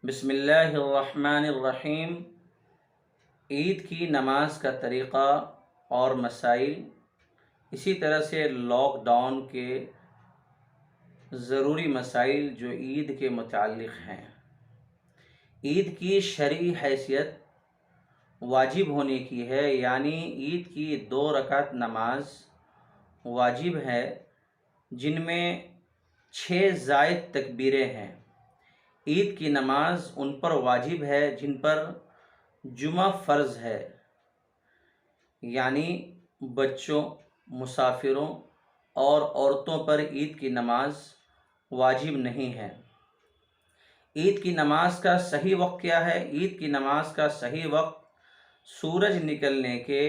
بسم اللہ الرحمن الرحیم۔ عید کی نماز کا طریقہ اور مسائل، اسی طرح سے لاک ڈاؤن کے ضروری مسائل جو عید کے متعلق ہیں۔ عید کی شرعی حیثیت واجب ہونے کی ہے، یعنی عید کی 2 رکعت نماز واجب ہے، جن میں 6 زائد تکبیریں ہیں۔ عید کی نماز ان پر واجب ہے جن پر جمعہ فرض ہے، یعنی بچوں، مسافروں اور عورتوں پر عید کی نماز واجب نہیں ہے۔ عید کی نماز کا صحیح وقت کیا ہے؟ عید کی نماز کا صحیح وقت سورج نکلنے کے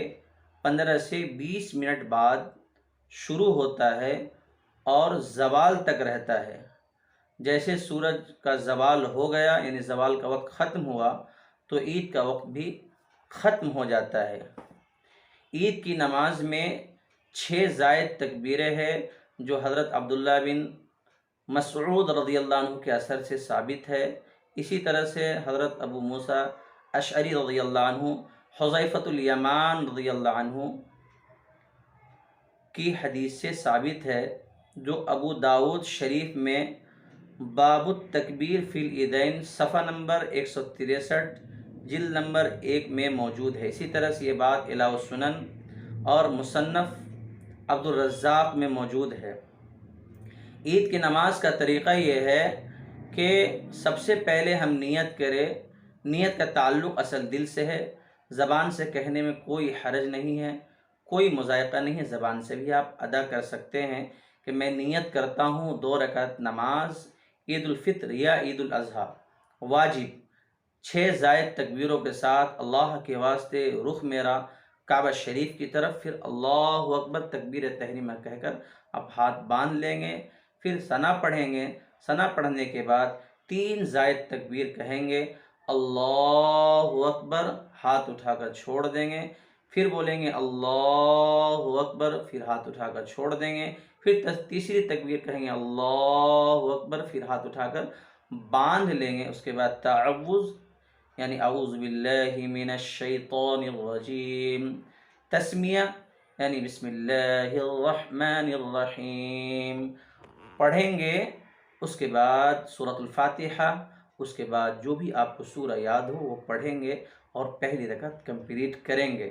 15 سے 20 منٹ بعد شروع ہوتا ہے اور زوال تک رہتا ہے۔ جیسے سورج کا زوال ہو گیا، یعنی زوال کا وقت ختم ہوا، تو عید کا وقت بھی ختم ہو جاتا ہے۔ عید کی نماز میں 6 زائد تکبیریں ہیں، جو حضرت عبداللہ بن مسعود رضی اللہ عنہ کے اثر سے ثابت ہے۔ اسی طرح سے حضرت ابو موسیٰ اشعری رضی اللہ عنہ، حذیفۃ الیمان رضی اللہ عنہ کی حدیث سے ثابت ہے، جو ابو داؤد شریف میں باب التکبیر فی العیدین صفحہ نمبر 163 جلد نمبر 1 میں موجود ہے۔ اسی طرح سے یہ بات اعلیٰ السنن اور مصنف عبد الرزاق میں موجود ہے۔ عید کی نماز کا طریقہ یہ ہے کہ سب سے پہلے ہم نیت کریں۔ نیت کا تعلق اصل دل سے ہے، زبان سے کہنے میں کوئی حرج نہیں ہے، کوئی مضائقہ نہیں ہے، زبان سے بھی آپ ادا کر سکتے ہیں کہ میں نیت کرتا ہوں 2 رکعت نماز عید الفطر یا عید الاضحیٰ واجب 6 زائد تکبیروں کے ساتھ، اللہ کے واسطے رخ میرا کعبہ شریف کی طرف، پھر اللہ اکبر تکبیر تحریمہ کہہ کر آپ ہاتھ باندھ لیں گے، پھر ثنا پڑھیں گے۔ ثنا پڑھنے کے بعد 3 زائد تکبیر کہیں گے، اللہ اکبر، ہاتھ اٹھا کر چھوڑ دیں گے، پھر بولیں گے اللہ اکبر، پھر ہاتھ اٹھا کر چھوڑ دیں گے، پھر تیسری تکبیر کہیں گے اللہ اکبر، پھر ہاتھ اٹھا کر باندھ لیں گے۔ اس کے بعد تعوذ، یعنی اعوذ باللہ من الشیطان الرجیم، تسمیہ یعنی بسم اللہ الرحمن الرحیم پڑھیں گے۔ اس کے بعد سورۃ الفاتحہ، اس کے بعد جو بھی آپ کو سورہ یاد ہو وہ پڑھیں گے اور پہلی رکعت کمپلیٹ کریں گے۔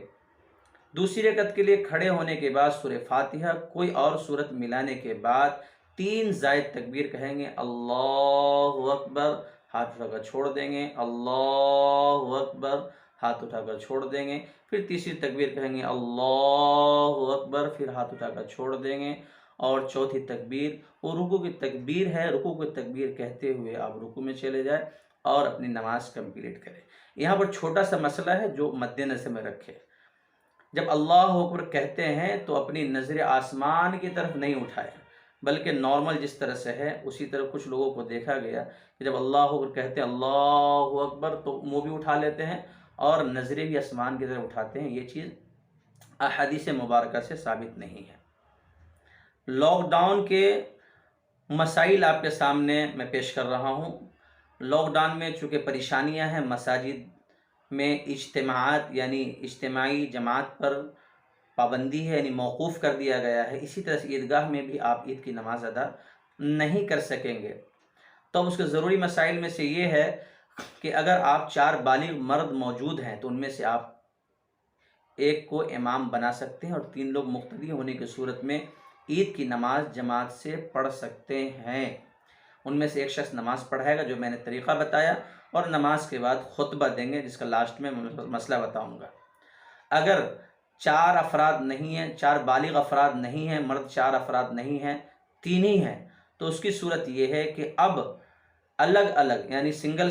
دوسری رکعت کے لیے کھڑے ہونے کے بعد سورہ فاتحہ کوئی اور سورت ملانے کے بعد 3 زائد تکبیر کہیں گے، اللہ اکبر، ہاتھ اٹھا کر چھوڑ دیں گے، اللہ اکبر، ہاتھ اٹھا کر چھوڑ دیں گے، پھر تیسری تکبیر کہیں گے اللہ اکبر، پھر ہاتھ اٹھا کر چھوڑ دیں گے، اور چوتھی تکبیر وہ رکوع کی تکبیر ہے، رکوع کی تکبیر کہتے ہوئے آپ رکوع میں چلے جائیں اور اپنی نماز کمپلیٹ کریں۔ یہاں پر چھوٹا سا مسئلہ ہے جو مد نظر میں رکھے، جب اللہ اکبر کہتے ہیں تو اپنی نظر آسمان کی طرف نہیں اٹھائے، بلکہ نارمل جس طرح سے ہے اسی طرح کچھ لوگوں کو دیکھا گیا کہ جب اللہ اکبر کہتے ہیں اللہ اکبر تو منہ بھی اٹھا لیتے ہیں اور نظریں بھی آسمان کی طرف اٹھاتے ہیں۔ یہ چیز احادیث مبارکہ سے ثابت نہیں ہے۔ لاک ڈاؤن کے مسائل آپ کے سامنے میں پیش کر رہا ہوں۔ لاک ڈاؤن میں چونکہ پریشانیاں ہیں، مساجد میں اجتماعات یعنی اجتماعی جماعت پر پابندی ہے، یعنی موقوف کر دیا گیا ہے۔ اسی طرح سے عیدگاہ میں بھی آپ عید کی نماز ادا نہیں کر سکیں گے۔ تو اس کے ضروری مسائل میں سے یہ ہے کہ اگر آپ 4 بالغ مرد موجود ہیں تو ان میں سے آپ ایک کو امام بنا سکتے ہیں اور 3 لوگ مقتدی ہونے کی صورت میں عید کی نماز جماعت سے پڑھ سکتے ہیں۔ ان میں سے ایک شخص نماز پڑھائے گا، جو میں نے طریقہ بتایا، اور نماز کے بعد خطبہ دیں گے، جس کا لاسٹ میں مسئلہ بتاؤں گا۔ اگر 4 افراد نہیں ہیں، 4 بالغ افراد نہیں ہیں، مرد 4 افراد نہیں ہیں، 3 ہی ہیں، تو اس کی صورت یہ ہے کہ اب الگ الگ یعنی سنگل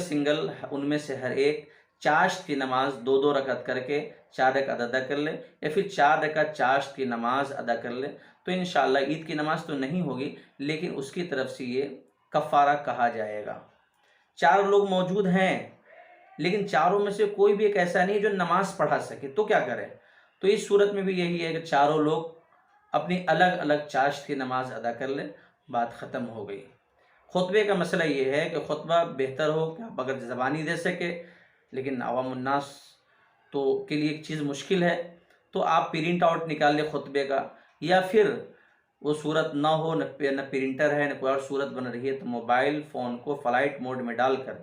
ان میں سے ہر ایک چاشت کی نماز 2 رکعت کر کے 4 رکعت ادا کر لے، یا پھر 4 رکعت چاشت کی نماز ادا کر لے، تو انشاءاللہ عید کی نماز تو نہیں ہوگی، لیکن اس کی طرف سے یہ کفارہ کہا جائے گا۔ 4 لوگ موجود ہیں لیکن چاروں میں سے کوئی بھی ایک ایسا نہیں جو نماز پڑھا سکے، تو کیا کریں؟ تو اس صورت میں بھی یہی ہے کہ 4 لوگ اپنی الگ الگ چاشت کی نماز ادا کر لیں، بات ختم ہو گئی۔ خطبے کا مسئلہ یہ ہے کہ خطبہ بہتر ہو کہ آپ اگر زبانی دے سکے، لیکن عوام الناس تو کے لیے ایک چیز مشکل ہے، تو آپ پرنٹ آؤٹ نکال لیں خطبے کا، یا پھر وہ صورت نہ ہو، نہ پرنٹر ہے، نہ کوئی اور صورت بن رہی ہے، تو موبائل فون کو فلائٹ موڈ میں ڈال کر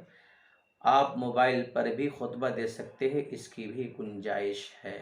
آپ موبائل پر بھی خطبہ دے سکتے ہیں، اس کی بھی گنجائش ہے۔